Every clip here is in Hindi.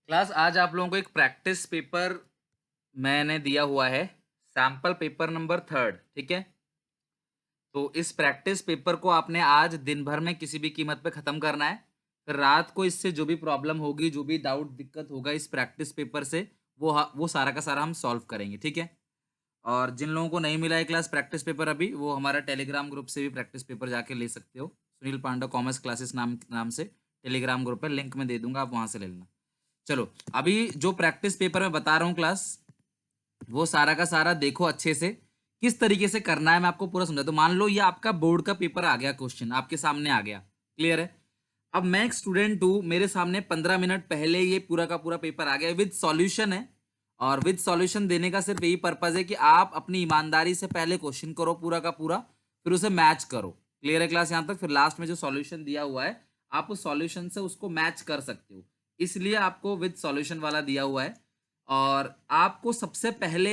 क्लास आज आप लोगों को एक प्रैक्टिस पेपर मैंने दिया हुआ है। सैंपल पेपर नंबर थर्ड, ठीक है। तो इस प्रैक्टिस पेपर को आपने आज दिन भर में किसी भी कीमत पे खत्म करना है। फिर रात को इससे जो भी प्रॉब्लम होगी, जो भी डाउट दिक्कत होगा इस प्रैक्टिस पेपर से, वो सारा का सारा हम सॉल्व करेंगे, ठीक है। और जिन लोगों को नहीं मिला है क्लास प्रैक्टिस पेपर अभी, वो हमारा टेलीग्राम ग्रुप से भी प्रैक्टिस पेपर जाके ले सकते हो। सुनील पांडा कॉमर्स क्लासेस नाम नाम से टेलीग्राम ग्रुप है, लिंक में दे दूंगा, आप वहां से ले लेना। चलो, अभी जो प्रैक्टिस पेपर मैं बता रहा हूँ क्लास, वो सारा का सारा देखो अच्छे से, किस तरीके से करना है मैं आपको पूरा समझा। तो मान लो ये आपका बोर्ड का पेपर आ गया, क्वेश्चन आपके सामने आ गया, क्लियर है। अब मैं एक स्टूडेंट हूँ, मेरे सामने 15 मिनट पहले ये पूरा का पूरा पेपर आ गया विद सॉल्यूशन है। और विद सॉल्यूशन देने का सिर्फ यही पर्पज है कि आप अपनी ईमानदारी से पहले क्वेश्चन करो पूरा का पूरा, फिर उसे मैच करो। क्लियर है क्लास यहाँ तक? फिर लास्ट में जो सॉल्यूशन दिया हुआ है, आप उस सॉल्यूशन से उसको मैच कर सकते हो, इसलिए आपको विद सॉल्यूशन वाला दिया हुआ है। और आपको सबसे पहले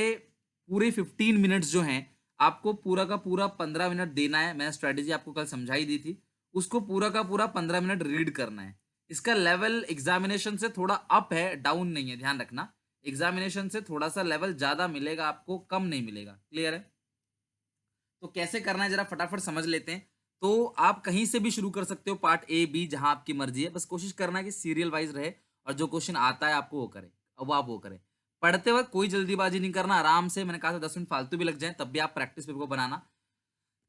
पूरे 15 मिनट्स जो हैं, आपको पूरा का पूरा 15 मिनट देना है। मैंने स्ट्रेटेजी आपको कल समझाई दी थी, उसको पूरा का पूरा 15 मिनट रीड करना है। इसका लेवल एग्जामिनेशन से थोड़ा अप है, डाउन नहीं है, ध्यान रखना। एग्जामिनेशन से थोड़ा सा लेवल ज्यादा मिलेगा आपको, कम नहीं मिलेगा, क्लियर है। तो कैसे करना है जरा फटाफट समझ लेते हैं। तो आप कहीं से भी शुरू कर सकते हो, पार्ट ए बी जहां आपकी मर्जी है, बस कोशिश करना है कि सीरियल वाइज रहे और जो क्वेश्चन आता है आपको वो करे, अब आप वो करें। पढ़ते वक्त कोई जल्दीबाजी नहीं करना, आराम से, मैंने कहा था 10 मिनट फालतू भी लग जाए तब भी आप प्रैक्टिस पेपर को बनाना।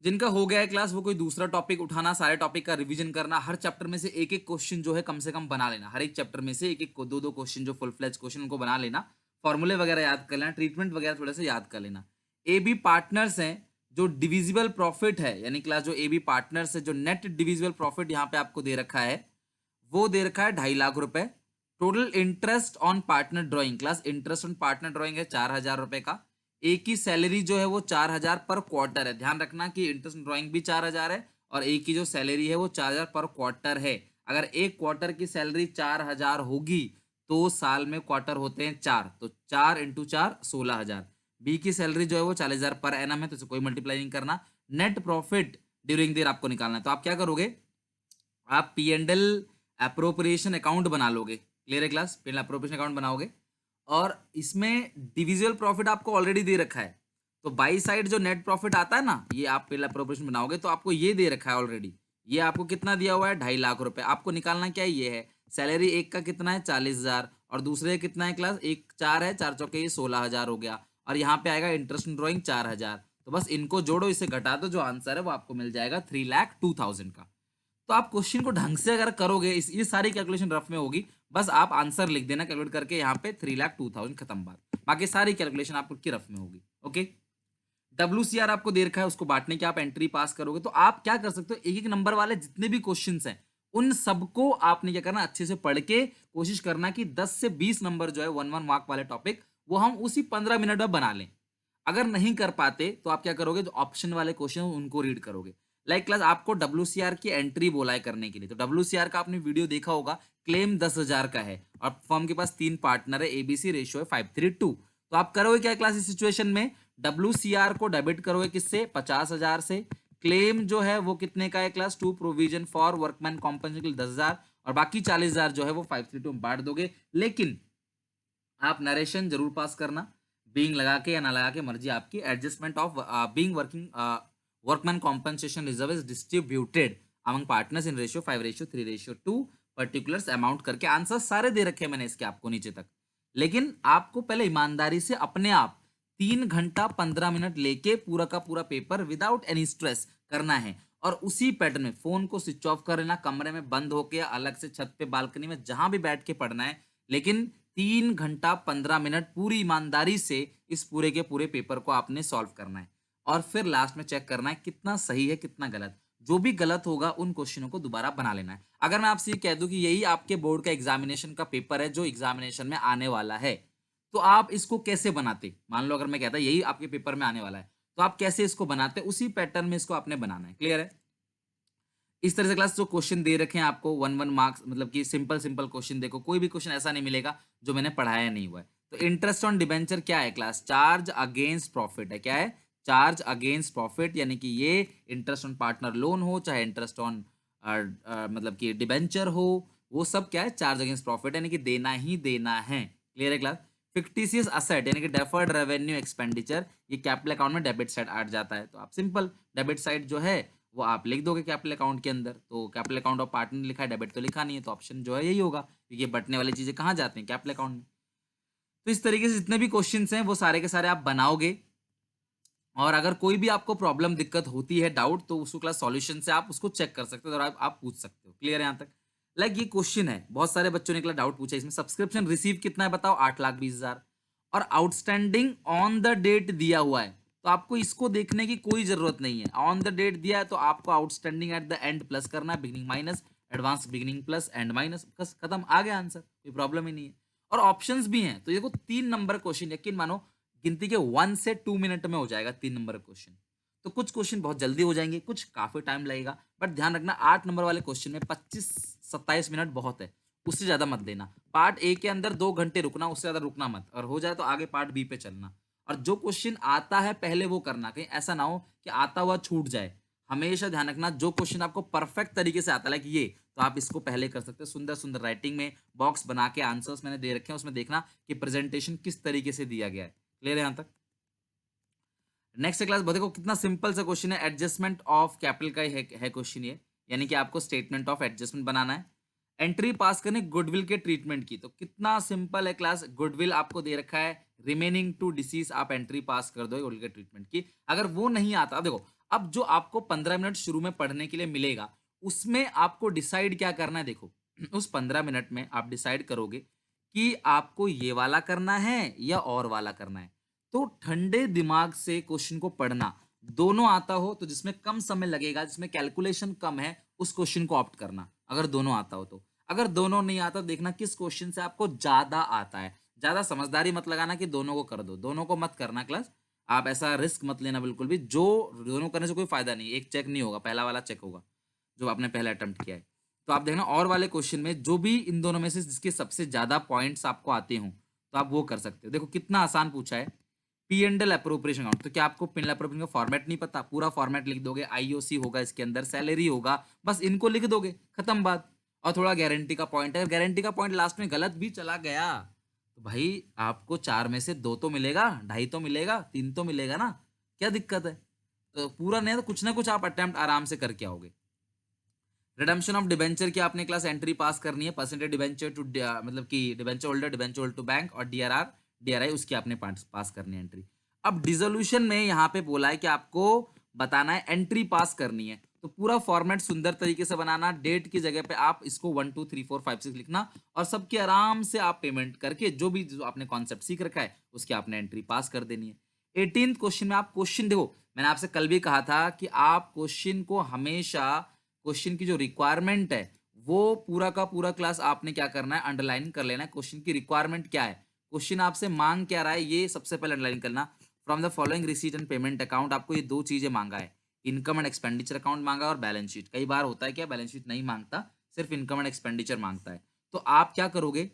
जिनका हो गया है क्लास, वो कोई दूसरा टॉपिक उठाना, सारे टॉपिक का रिवीजन करना, हर चैप्टर में से एक एक क्वेश्चन जो है कम से कम बना लेना, हर एक चैप्टर में से एक एक को दो दो क्वेश्चन जो फुल फ्लेज क्वेश्चन उनको बना लेना। फॉर्मूले वगैरह याद कर लेना, ट्रीटमेंट वगैरह थोड़ा सा याद कर लेना। ए बी पार्टनर्स हैं, जो डिविजिबल प्रॉफिट है, यानी क्लास जो ए बी पार्टनर्स है, जो नेट डिविजिबल प्रॉफिट यहाँ पे आपको दे रखा है, वो दे रखा है 2.5 लाख रुपए। Total interest on partner drawing, class interest on partner drawing है 4,000 रुपए का। एक की सैलरी जो है वो 4,000 पर क्वार्टर है, ध्यान रखना कि इंटरेस्ट ड्राइंग भी 4,000 है और एक की जो सैलरी है वो 4,000 पर क्वार्टर है। अगर एक क्वार्टर की सैलरी 4,000 होगी तो साल में क्वार्टर होते हैं 4, तो 4 × 4 16,000। बी की सैलरी जो है वो 40,000 पर एनम है, तो इसे कोई मल्टीप्लाई नहीं करना। Net profit during the year आपको निकालना है, तो आप क्या करोगे, आप P and L appropriation account बना लोगे। क्लियर है class? P and appropriation account बनाओगे और इसमें डिविजिबल प्रॉफिट आपको ऑलरेडी दे रखा है। तो बाई साइड जो नेट प्रॉफिट आता है ना, ये आप पहला अप्रोप्रिएशन बनाओगे तो आपको ये दे रखा है ऑलरेडी। ये आपको कितना दिया हुआ है, 2.5 लाख रुपए। आपको निकालना क्या है, ये है सैलरी एक का कितना है 40,000 और दूसरे कितना है क्लास, एक 4 है, 4 चौके ये 16,000 हो गया। और यहाँ पे आएगा इंटरेस्ट ड्रॉइंग 4,000। तो बस इनको जोड़ो, इसे घटा दो, जो आंसर है वो आपको मिल जाएगा 3,02,000 का। तो आप क्वेश्चन को ढंग से अगर करोगे, इस ये सारी कैलकुलेशन रफ में होगी, बस आप आंसर लिख देना कैलकुलेट करके यहाँ पे 3,02,000, खत्म बात। बाकी सारी कैलकुलेशन आपकी रफ में होगी, ओके। WCR आपको दे रखा है, उसको बांटने की आप एंट्री पास करोगे। तो आप क्या कर सकते हो, एक एक नंबर वाले जितने भी क्वेश्चंस हैं उन सबको आपने क्या करना, अच्छे से पढ़ के कोशिश करना कि 10 से 20 नंबर जो है 1 1 मार्क वाले टॉपिक, वो हम उसी 15 मिनट में बना लें। अगर नहीं कर पाते तो आप क्या करोगे, जो ऑप्शन वाले क्वेश्चन उनको रीड करोगे। लाइक क्लास आपको WCR की एंट्री बोला है करने के लिए, तो WCR का आपने वीडियो देखा होगा, क्लेम 10,000 का है और फर्म के पास 3 पार्टनर है, ABC रेशियो है 5:3:2। तो आप करोगे क्या क्लास इस सिचुएशन में, WCR को डेबिट करोगे किससे, 50,000 से। क्लेम जो है वो कितने का है class, to provision for workman compensation 10,000, और बाकी 40,000 जो है वो 5:3:2 में बांट दोगे। लेकिन आप नरेशन जरूर पास करना, बीइंग लगा के या ना लगा के मर्जी आपकी। Adjustment of being working workman compensation reserve is distributed among partners in ratio 5:3:2 particulars amount करके आंसर सारे दे रखे हैं मैंने इसके आपको नीचे तक। लेकिन आपको पहले ईमानदारी से अपने आप 3 घंटा 15 मिनट लेके पूरा का पूरा पेपर विदाउट एनी स्ट्रेस करना है। और उसी पैटर्न में फोन को स्विच ऑफ कर लेना, कमरे में बंद होके या अलग से छत पे बालकनी में जहां भी बैठ के पढ़ना है। लेकिन 3 घंटा 15 मिनट पूरी ईमानदारी से इस पूरे के पूरे पेपर को आपने सॉल्व करना है। और फिर लास्ट में चेक करना है कितना सही है कितना गलत। जो भी गलत होगा उन क्वेश्चनों को दोबारा बना लेना है। अगर मैं आपसे ये कह दूं कि यही आपके बोर्ड का एग्जामिनेशन का पेपर है जो एग्जामिनेशन में आने वाला है, तो आप इसको कैसे बनाते, मान लो अगर मैं कहता यही आपके पेपर में आने वाला है, तो आप कैसे इसको बनाते, उसी पैटर्न में इसको आपने बनाना है। क्लियर है? इस तरह से क्लास जो क्वेश्चन दे रखे हैं आपको 1 1 मार्क्स, मतलब कि सिंपल सिंपल क्वेश्चन, देखो कोई भी क्वेश्चन ऐसा नहीं मिलेगा जो मैंने पढ़ाया नहीं हुआ है। तो इंटरेस्ट ऑन डिबेंचर क्या है क्लास, चार्ज अगेंस्ट प्रॉफिट है। क्या है, चार्ज अगेंस्ट प्रॉफिट, यानी कि ये इंटरेस्ट ऑन पार्टनर लोन हो चाहे इंटरेस्ट ऑन मतलब कि डिबेंचर हो, वो सब क्या है, चार्ज अगेंस्ट प्रॉफिट, यानी कि देना ही देना है। क्लियर है क्लास? फिक्टिशियस असेट यानी कि डेफर्ड रेवेन्यू एक्सपेंडिचर, ये कैपिटल अकाउंट में डेबिट साइड आ जाता है। तो आप सिंपल डेबिट साइड जो है वो आप लिख दोगे कैपिटल अकाउंट के अंदर। तो कैपिटल अकाउंट ऑफ पार्टनर लिखा है, डेबिट तो लिखा नहीं है, तो ऑप्शन जो है यही होगा, क्योंकि ये बटने वाली चीजें कहाँ जाती हैं, कैपिटल अकाउंट में। तो इस तरीके से जितने भी क्वेश्चंस हैं वो सारे के सारे आप बनाओगे, और अगर कोई भी आपको प्रॉब्लम दिक्कत होती है, डाउट, तो उसको क्लास सॉल्यूशन से आप उसको चेक कर सकते हो और आप पूछ सकते हो। क्लियर है यहाँ तक? लाइक ये क्वेश्चन है, बहुत सारे बच्चों ने क्लास डाउट पूछा इसमें, सब्सक्रिप्शन रिसीव कितना है बताओ, 8,20,000, और आउटस्टैंडिंग ऑन द डेट दिया हुआ है। तो आपको इसको देखने की कोई जरूरत नहीं है, ऑन द डेट दिया है तो आपको outstanding at the end plus करना है, beginning minus, advance beginning plus and minus, बस खत्म, आ गया आंसर, कोई प्रॉब्लम ही नहीं है। और ऑप्शंस भी हैं, तो देखो 3 नंबर क्वेश्चन, यकीन मानो गिनती के 1 से 2 मिनट में हो जाएगा 3 नंबर क्वेश्चन। तो कुछ क्वेश्चन बहुत जल्दी हो जाएंगे, कुछ काफी टाइम लगेगा, बट ध्यान रखना 8 नंबर वाले क्वेश्चन में 25-27 मिनट बहुत है, उससे ज्यादा मत देना। पार्ट ए के अंदर 2 घंटे रुकना, उससे ज्यादा रुकना मत, और हो जाए तो आगे पार्ट बी पे चलना। और जो क्वेश्चन आता है पहले वो करना, कहीं ऐसा ना हो कि आता हुआ छूट जाए। हमेशा ध्यान रखना, जो क्वेश्चन आपको परफेक्ट तरीके से आता है, लाइक ये, तो आप इसको पहले कर सकते हो। सुंदर सुंदर राइटिंग में बॉक्स बना के आंसर्स मैंने दे रखे हैं, उसमें देखना कि प्रेजेंटेशन किस तरीके से दिया गया है। क्लियर है यहाँ तक? नेक्स्ट क्लास देखो कितना सिंपल सा क्वेश्चन है, एडजस्टमेंट ऑफ कैपिटल का है क्वेश्चन ये, यानी कि आपको स्टेटमेंट ऑफ एडजस्टमेंट बनाना है, एंट्री पास करनी गुडविल के ट्रीटमेंट की। तो कितना सिंपल है क्लास, गुडविल आपको दे रखा है, रिमेनिंग टू डिसीज आप एंट्री पास कर दो गुडविल के ट्रीटमेंट की। अगर वो नहीं आता, देखो अब जो आपको 15 मिनट शुरू में पढ़ने के लिए मिलेगा, उसमें आपको डिसाइड क्या करना है, देखो उस 15 मिनट में आप डिसाइड करोगे कि आपको ये वाला करना है या और वाला करना है। तो ठंडे दिमाग से क्वेश्चन को पढ़ना, दोनों आता हो तो जिसमें कम समय लगेगा, जिसमें कैलकुलेशन कम है, उस क्वेश्चन को ऑप्ट करना, अगर दोनों आता हो तो। अगर दोनों नहीं आता, देखना किस क्वेश्चन से आपको ज्यादा आता है। ज्यादा समझदारी मत लगाना कि दोनों को कर दो, दोनों को मत करना क्लास, आप ऐसा रिस्क मत लेना बिल्कुल भी, जो दोनों करने से कोई फायदा नहीं, एक चेक नहीं होगा, पहला वाला चेक होगा जो आपने पहले अटेम्प्ट किया है। तो आप देखना और वाले क्वेश्चन में जो भी इन दोनों में से जिसके सबसे ज्यादा पॉइंट्स आपको आते हो, तो आप वो कर सकते हो। देखो कितना आसान पूछा है, P and L appropriation account. तो क्या आपको पी एंड एल अप्रोप्रिएशन का फॉर्मेट नहीं पता? पूरा फॉर्मेट लिख दोगे, आईओसी होगा इसके अंदर, सैलरी होगा, बस इनको लिख दोगे, खत्म बात। और थोड़ा गारंटी का पॉइंट है, गारंटी का पॉइंट लास्ट में गलत भी चला गया तो भाई आपको 4 में से 2 तो मिलेगा, 2.5 तो मिलेगा, 3 तो मिलेगा ना, क्या दिक्कत है? तो पूरा नहीं तो कुछ ना कुछ आप अटेम्प्ट आराम से करके आओगे। रिडम्पशन ऑफ डिबेंचर की आपने क्लास एंट्री पास करनी है, परसेंटेज डिबेंचर टू, मतलब कि debenture holder, debenture holder to bank, और डीआरआर डीआरआई उसकी आपने पास करनी है एंट्री। अब डिसोल्यूशन में यहाँ पे बोला है कि आपको बताना है एंट्री पास करनी है, तो पूरा फॉर्मेट सुंदर तरीके से बनाना, डेट की जगह पे आप इसको 1 2 3 4 5 6 लिखना, और सबके आराम से आप पेमेंट करके जो आपने कॉन्सेप्ट सीख रखा है उसकी आपने एंट्री पास कर देनी है। 18th क्वेश्चन में आप क्वेश्चन देखो, मैंने आपसे कल भी कहा था कि आप क्वेश्चन को हमेशा, क्वेश्चन की जो रिक्वायरमेंट है वो पूरा का पूरा क्लास आपने क्या करना है, अंडरलाइन कर लेना है। क्वेश्चन की रिक्वायरमेंट क्या है, क्वेश्चन आपसे मांग क्या रहा है, ये सबसे पहले अंडरलाइन करना। From the following receipt and payment account, आपको ये 2 चीजें मांगा है, इनकम एंड एक्सपेंडिचर अकाउंट मांगा और बैलेंस शीट। कई बार होता है क्या, बैलेंस शीट नहीं मांगता, सिर्फ इनकम एंड एक्सपेंडिचर मांगता है। तो आप क्या करोगे,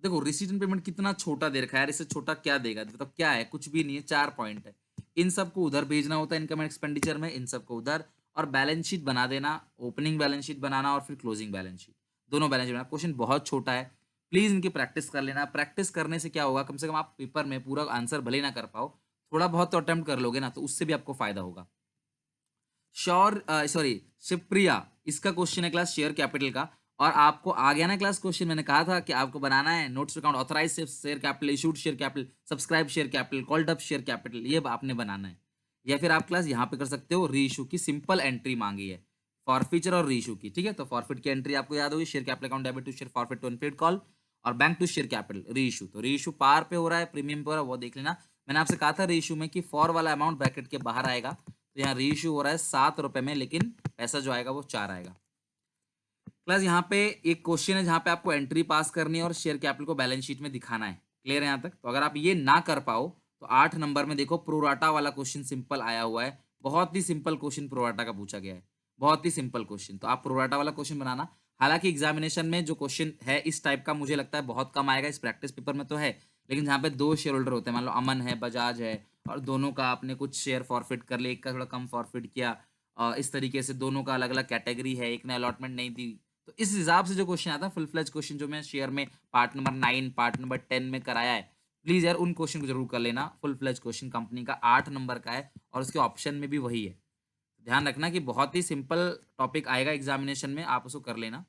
देखो रिसीट एंड पेमेंट कितना छोटा दे रखा है यार, इससे छोटा क्या देगा, मतलब क्या है, कुछ भी नहीं है, 4 पॉइंट है। इन सबको उधर भेजना होता है इनकम एंड एक्सपेंडिचर में, इन सबको उधर, और बैलेंस शीट बना देना, ओपनिंग बैलेंस शीट बनाना और फिर क्लोजिंग बैलेंस शीट, दोनों बैलेंस शीट बनाना। क्वेश्चन बहुत छोटा है, प्लीज इनकी प्रैक्टिस कर लेना। प्रैक्टिस करने से क्या होगा, कम से कम आप पेपर में पूरा आंसर भले ना कर पाओ, थोड़ा बहुत तो अटेम्प्ट कर लोगे ना, तो उससे भी आपको फायदा होगा। शिवप्रिया, इसका क्वेश्चन है क्लास शेयर कैपिटल का, और आपको आ गया ना क्लास क्वेश्चन, मैंने कहा था कि आपको बनाना है notes account, authorise share capital, issued share capital, subscribe share capital, called up share capital, ये आपने बनाना है। या फिर आप क्लास यहाँ पे कर सकते हो, री इशू की सिंपल एंट्री मांगी है, फॉरफीचर और री इशू की, ठीक है। तो फॉरफिट की एंट्री आपको याद होगी, share capital account debit to share, forfeit to unpaid call, और bank to share capital, reissue. तो री इशू पार पे हो रहा है, प्रीमियम पे हो रहा है, वो देख लेना। मैंने आपसे कहा था री इशू में कि फॉर वाला अमाउंट ब्रैकेट के बाहर आएगा, तो यहाँ री इशू हो रहा है 7 रुपए में, लेकिन पैसा जो आएगा वो 4 आएगा। प्लस यहाँ पे एक क्वेश्चन है जहाँ पे आपको एंट्री पास करनी है और शेयर कैपिटल को बैलेंस शीट में दिखाना है। क्लियर है यहाँ तक? तो अगर आप ये ना कर पाओ तो 8 नंबर में देखो प्रोराटा वाला क्वेश्चन सिंपल आया हुआ है, बहुत ही सिंपल क्वेश्चन प्रोराटा का पूछा गया है, बहुत ही सिंपल क्वेश्चन। तो आप प्रोराटा वाला क्वेश्चन बनाना। हालांकि एग्जामिनेशन में जो क्वेश्चन है इस टाइप का मुझे लगता है बहुत कम आएगा, इस प्रैक्टिस पेपर में तो है, लेकिन जहाँ पे 2 शेयर होल्डर होते हैं, मान लो अमन है, बजाज है, और दोनों का आपने कुछ शेयर फॉरफिट कर लिया, एक का थोड़ा कम फॉरफिट किया, इस तरीके से दोनों का अलग अलग कैटेगरी है, एक ने अलॉटमेंट नहीं दी, तो इस हिसाब से जो क्वेश्चन आता है फुल फ्लेज क्वेश्चन जो मैं शेयर में पार्ट नंबर 9 पार्ट नंबर 10 में कराया है, प्लीज यार उन क्वेश्चन को जरूर कर लेना। फुल फ्लेज क्वेश्चन कंपनी का 8 नंबर का है और उसके ऑप्शन में भी वही है। ध्यान रखना कि बहुत ही सिंपल टॉपिक आएगा एग्जामिनेशन में, आप उसको कर लेना।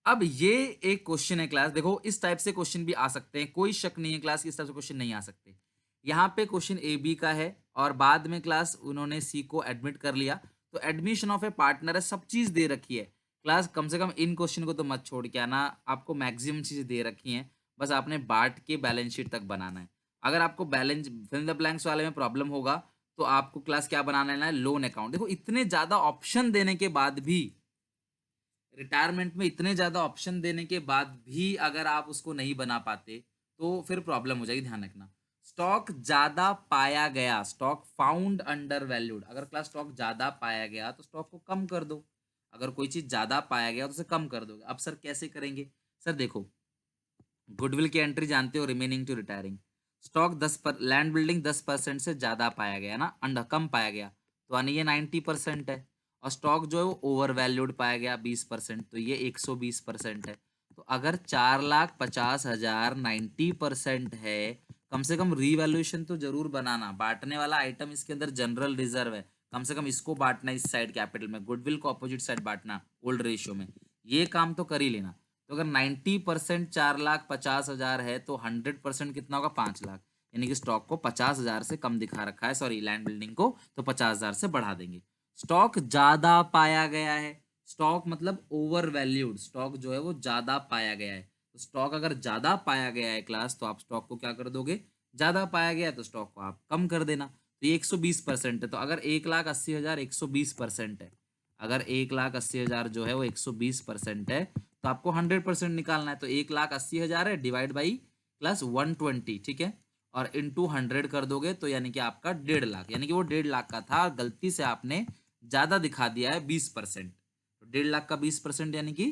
अब ये एक क्वेश्चन है क्लास, देखो इस टाइप से क्वेश्चन भी आ सकते हैं, कोई शक नहीं है क्लास कि इस टाइप से क्वेश्चन नहीं आ सकते। यहाँ पे क्वेश्चन ए बी का है और बाद में क्लास उन्होंने सी को एडमिट कर लिया, तो एडमिशन ऑफ ए पार्टनर है, सब चीज दे रखी है क्लास। कम से कम इन क्वेश्चन को तो मत छोड़ के आना, आपको मैक्सिमम चीजें दे रखी हैं, बस आपने बांट के बैलेंस शीट तक बनाना है। अगर आपको बैलेंस फिल द ब्लैंक्स वाले में प्रॉब्लम होगा तो आपको क्लास क्या बनाना है, लोन अकाउंट। देखो इतने ज्यादा ऑप्शन देने के बाद भी, रिटायरमेंट में इतने ज्यादा ऑप्शन देने के बाद भी अगर आप उसको नहीं बना पाते तो फिर प्रॉब्लम हो जाएगी। ध्यान रखना, स्टॉक ज्यादा पाया गया, स्टॉक फाउंड अंडर वैल्यूड, अगर क्लास स्टॉक ज्यादा पाया गया तो स्टॉक को कम कर दो। अगर कोई चीज ज्यादा पाया गया तो उसे कम कर दोगे। अब सर कैसे करेंगे? सर देखो, गुडविल की एंट्री जानते हो, रिमेनिंग टू रिटायरिंग। स्टॉक 10 पर, लैंड बिल्डिंग 10% से ज्यादा पाया गया ना, अंडर कम पाया गया, तो यानी ये 90% है। और स्टॉक जो है वो ओवर वैल्यूड पाया गया 20%, तो ये 120% है। तो अगर 4,50,000 90% है, कम से कम रीवैल्यूएशन तो जरूर बनाना। बांटने वाला आइटम इसके अंदर जनरल रिजर्व है, कम से कम इसको बांटना इस साइड कैपिटल में, गुडविल को अपोजिट साइड बांटना ओल्ड रेशियो में, ये काम तो कर ही लेना। तो अगर 90% 4,50,000 है तो 100% कितना होगा, 5 लाख। यानी कि स्टॉक को 50,000 से कम दिखा रखा है, सॉरी लैंड बिल्डिंग को तो 50,000 से बढ़ा देंगे। स्टॉक ज्यादा पाया गया है, स्टॉक मतलब ओवर वैल्यूड, स्टॉक जो है वो ज्यादा पाया गया है। तो स्टॉक अगर ज्यादा पाया गया है क्लास, तो आप स्टॉक को क्या कर दोगे, ज्यादा पाया गया है तो स्टॉक को आप कम कर देना। तो ये 120% है, तो अगर 1,80,000 120% है, अगर 1,80,000 जो है वो 120% है, तो आपको 100% निकालना है। तो 1,80,000 है डिवाइड बाई प्लस 120, ठीक है, और इंटू 100 कर दोगे तो यानी कि आपका 1,50,000, यानी कि वो 1,50,000 का था, गलती से आपने ज्यादा दिखा दिया है 20%। तो 1,50,000 का 20% यानी कि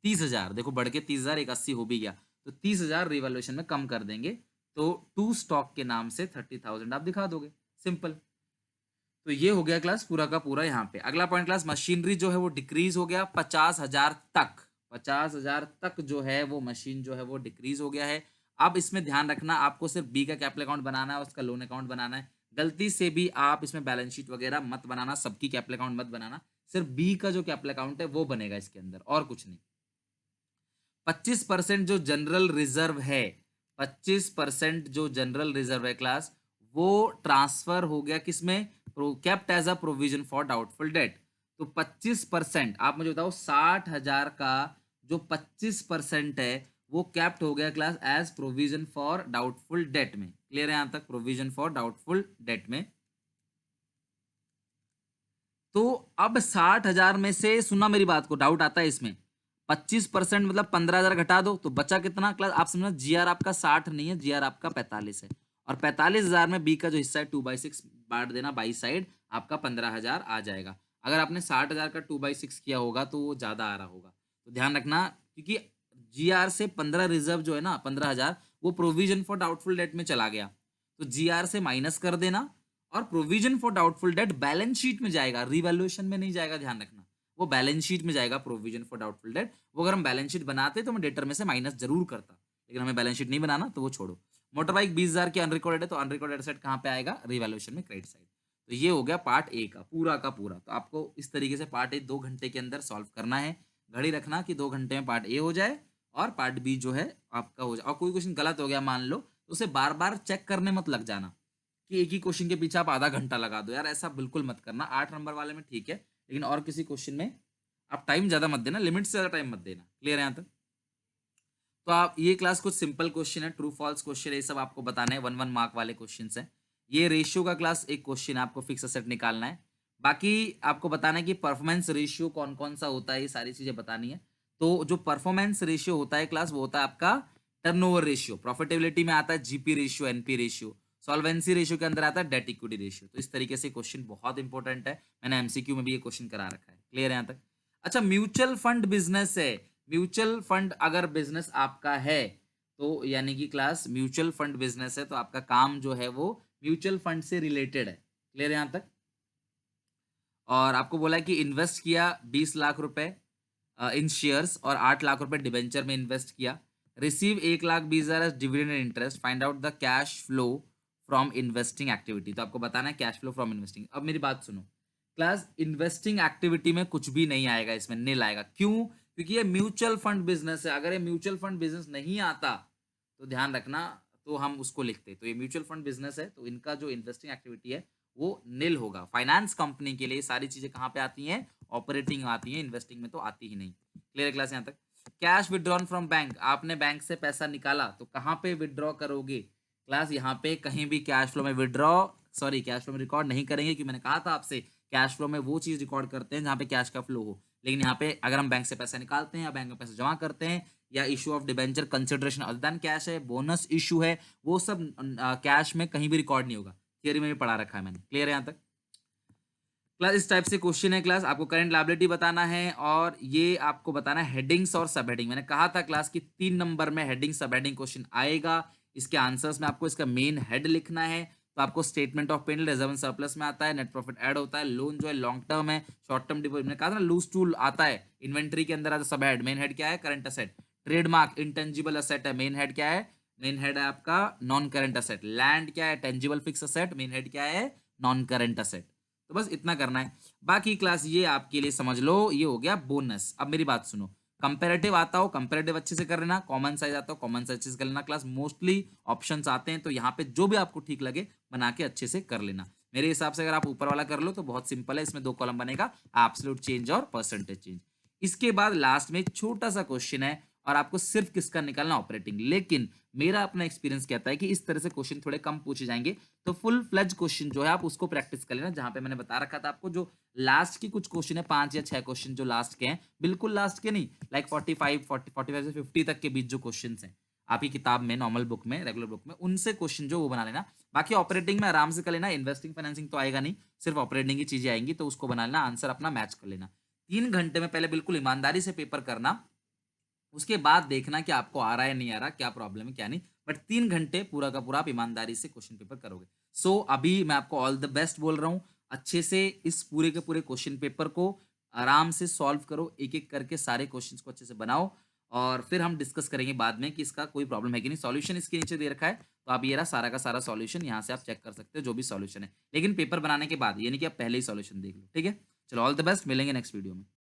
30,000, देखो बढ़ के 30,000, 180 हो भी गया, तो 30,000 रिवॉल्यूशन में कम कर देंगे, तो टू स्टॉक के नाम से 30,000 आप दिखा दोगे, सिंपल। तो ये हो गया क्लास पूरा का पूरा। यहाँ पे अगला पॉइंट क्लास, मशीनरी जो है वो डिक्रीज हो गया 50,000 तक, 50,000 तक जो है वो मशीन जो है वो डिक्रीज हो गया है। अब इसमें ध्यान रखना, आपको सिर्फ बी का कैपिटल अकाउंट बनाना है, उसका लोन अकाउंट बनाना है। गलती से भी आप इसमें बैलेंस शीट वगैरह मत बनाना, सबकी कैपिटल अकाउंट मत बनाना, सिर्फ बी का जो कैपिटल अकाउंट है वो बनेगा इसके अंदर, और कुछ नहीं। 25% जो जनरल रिजर्व है, 25% जो जनरल रिजर्व है क्लास, वो ट्रांसफर हो गया किसमें, kept as a provision for doubtful debt. तो 25%, आप मुझे बताओ 60,000 का जो 25% है वो कैप्ट हो गया class as provision for doubtful debt में। क्लियर है यहां तक, प्रोविजन फॉर डाउटफुल डेट में। तो अब 60,000 में से, सुनना मेरी बात को, डाउट आता है इसमें, 25% मतलब 15,000 घटा दो तो बचा कितना क्लास, आप समझना, जीआर आपका 60 नहीं है, जीआर आपका 45 है, और 45,000 में बी का जो हिस्सा है 2/6 बांट देना बाई साइड, आपका 15,000 आ जाएगा। अगर आपने 60,000 का 2/6 किया होगा तो वो ज्यादा आ रहा होगा, तो ध्यान रखना, क्योंकि जीआर से 15 रिजर्व जो है ना 15,000, वो प्रोविजन फॉर डाउटफुल डेट में चला गया, तो जीआर से माइनस कर देना, और provision for doubtful date balance sheet में जाएगा, रिवैल्यूएशन में नहीं जाएगा, ध्यान रखना, वो बैलेंस शीट में जाएगा प्रोविजन फॉर डाउटफुल डेट। वो अगर हम बैलेंस शीट बनाते तो मैं डेटर में से माइनस जरूर करता, लेकिन हमें बैलेंस शीट नहीं बनाना तो वो छोड़ो। मोटर बाइक 20,000 की अनरिकॉर्डेड है, तो अनरिकॉर्डेड एसेट कहाँ पे आएगा, रिवैल्यूएशन में, क्रेडिट साइड। तो ये हो गया पार्ट ए का पूरा। तो आपको इस तरीके से पार्ट ए 2 घंटे के अंदर सॉल्व करना है। घड़ी रखना कि 2 घंटे में पार्ट ए हो जाए और पार्ट बी जो है आपका हो जाए। और कोई क्वेश्चन गलत हो गया मान लो, तो उसे बार बार चेक करने मत लग जाना कि एक ही क्वेश्चन के पीछे आप आधा घंटा लगा दो, यार ऐसा बिल्कुल मत करना। 8 नंबर वाले में ठीक है, लेकिन और किसी क्वेश्चन में आप टाइम ज्यादा मत देना, लिमिट से ज्यादा टाइम मत देना। क्लियर है यहाँ तक? तो आप, ये क्लास कुछ सिंपल क्वेश्चन है, ट्रू फॉल्स क्वेश्चन है, ये सब आपको बताने हैं, 1 1 मार्क वाले क्वेश्चन है। ये रेशियो का क्लास एक क्वेश्चन है, आपको फिक्स एसेट निकालना है। बाकी आपको बताना है कि परफॉर्मेंस रेशियो कौन कौन सा होता है, ये सारी चीजें बतानी है। तो जो परफॉर्मेंस रेशियो होता है क्लास, वो होता है आपका टर्नओवर रेशियो, प्रॉफिटेबिलिटी में आता है GP ratio, NP ratio, solvency ratio के अंदर आता है डेट इक्विटी रेशियो। तो इस तरीके से क्वेश्चन बहुत इंपॉर्टेंट है, मैंने एमसीक्यू में भी ये क्वेश्चन करा रखा है। क्लियर है यहाँ तक? अच्छा, म्यूचुअल फंड बिजनेस है, म्यूचुअल फंड अगर बिजनेस आपका है, तो यानी कि क्लास म्यूचुअल फंड बिजनेस है, तो आपका काम जो है वो म्यूचुअल फंड से रिलेटेड है। क्लियर है यहाँ तक? और आपको बोला है कि इन्वेस्ट किया 20 लाख रुपए, इन शेयर्स और 8 लाख रुपए डिबेंचर में इन्वेस्ट किया। Receive 1,20,000 as dividend and interest, find out the cash flow from investing activity. तो आपको बताना है कैश फ्लो फ्रॉम इन्वेस्टिंग। अब मेरी बात सुनो क्लास, इन्वेस्टिंग एक्टिविटी में कुछ भी नहीं आएगा, इसमें नील आएगा। क्यों? क्योंकि ये म्यूचुअल फंड बिजनेस है। अगर ये म्यूचुअल फंड बिजनेस नहीं आता तो ध्यान रखना, तो हम उसको लिखते। तो ये म्यूचुअल फंड बिजनेस है, तो इनका जो इन्वेस्टिंग एक्टिविटी है वो नील होगा। फाइनेंस कंपनी के लिए सारी चीजें कहाँ पे आती हैं? ऑपरेटिंग आती हैं, इन्वेस्टिंग में तो आती ही नहीं। क्लियर क्लास यहाँ तक? कैश विड्रॉन फ्रॉम बैंक, आपने बैंक से पैसा निकाला तो कहाँ पे विड्रॉ करोगे? क्लास यहाँ पे कहीं भी कैश फ्लो में विड्रॉ, सॉरी कैश फ्लो में रिकॉर्ड नहीं करेंगे, क्योंकि मैंने कहा था आपसे कैश फ्लो में वो चीज रिकॉर्ड करते हैं जहाँ पे कैश का फ्लो हो। लेकिन यहाँ पे अगर हम बैंक से पैसा निकालते हैं या बैंक में पैसा जमा करते हैं या issue of debenture consideration other than cash है, बोनस इशू है, वो सब कैश में कहीं भी रिकॉर्ड नहीं होगा। थियरी में भी पढ़ा रखा है मैंने। क्लियर है यहाँ तक? क्लास इस टाइप से क्वेश्चन है क्लास, आपको करंट लायबिलिटी बताना है और ये आपको बताना है हेडिंग्स और सब हेडिंग। मैंने कहा था क्लास की 3 नंबर में हेडिंग सब हेडिंग क्वेश्चन आएगा। इसके आंसर्स में आपको इसका मेन हेड लिखना है। तो आपको statement of pen reserve and surplus में आता है, नेट प्रॉफिट ऐड होता है, लोन जो है लॉन्ग टर्म है, शॉर्ट टर्म डिपॉजिट मैंने कहा था ना, लूज टूल आता है, इन्वेंट्री के अंदर आता है सब हेड। मेन हेड क्या है? Current asset. Trademark intangible asset है, मेन हेड क्या है? मेन हेड है आपका नॉन करंट असेट। लैंड क्या है? Tangible fixed asset, main head क्या है? Non current asset. तो बस इतना करना है। बाकी क्लास ये आपके लिए समझ लो, ये हो गया बोनस। अब मेरी बात सुनो, कंपैरेटिव आता हो कंपैरेटिव अच्छे से कर लेना, कॉमन साइज आता हो कॉमन साइज अच्छे से कर लेना। क्लास मोस्टली ऑप्शंस आते हैं, तो यहाँ पे जो भी आपको ठीक लगे बना के अच्छे से कर लेना। मेरे हिसाब से अगर आप ऊपर वाला कर लो तो बहुत सिंपल है, इसमें 2 कॉलम बनेगा, एब्सोल्यूट चेंज और परसेंटेज चेंज। इसके बाद लास्ट में छोटा सा क्वेश्चन है और आपको सिर्फ किसका निकालना? ऑपरेटिंग। लेकिन मेरा अपना एक्सपीरियंस कहता है कि इस तरह से क्वेश्चन थोड़े कम पूछे जाएंगे, तो फुल फ्लेज क्वेश्चन जो है आप उसको प्रैक्टिस कर लेना। जहां पे मैंने बता रखा था आपको, जो लास्ट की कुछ क्वेश्चन है 5 या 6 क्वेश्चन जो लास्ट के हैं, बिल्कुल लास्ट के नहीं, लाइक 45 से 50 तक के बीच जो क्वेश्चन हैं आपकी किताब में, नॉर्मल बुक में, रेगुलर बुक में, उनसे क्वेश्चन जो वो बना लेना। बाकी ऑपरेटिंग में आराम से कर लेना, इन्वेस्टिंग फाइनेंसिंग तो आएगा नहीं, सिर्फ ऑपरेटिंग की चीजें आएंगी, तो उसको बना लेना, आंसर अपना मैच कर लेना। 3 घंटे में पहले बिल्कुल ईमानदारी से पेपर करना, उसके बाद देखना कि आपको आ रहा है नहीं आ रहा, क्या प्रॉब्लम है क्या नहीं। बट 3 घंटे पूरा का पूरा आप ईमानदारी से क्वेश्चन पेपर करोगे। सो अभी मैं आपको ऑल द बेस्ट बोल रहा हूँ। अच्छे से इस पूरे के पूरे क्वेश्चन पेपर को आराम से सॉल्व करो, एक एक करके सारे क्वेश्चंस को अच्छे से बनाओ, और फिर हम डिस्कस करेंगे बाद में कि इसका कोई प्रॉब्लम है कि नहीं। सॉल्यूशन इसके नीचे दे रखा है, तो आप ये रहा सारा का सारा सॉल्यूशन, यहाँ से आप चेक कर सकते हो जो भी सॉल्यूशन है, लेकिन पेपर बनाने के बाद, यानी कि आप पहले ही सॉल्यूशन देख लो। ठीक है, चलो ऑल द बेस्ट, मिलेंगे नेक्स्ट वीडियो में।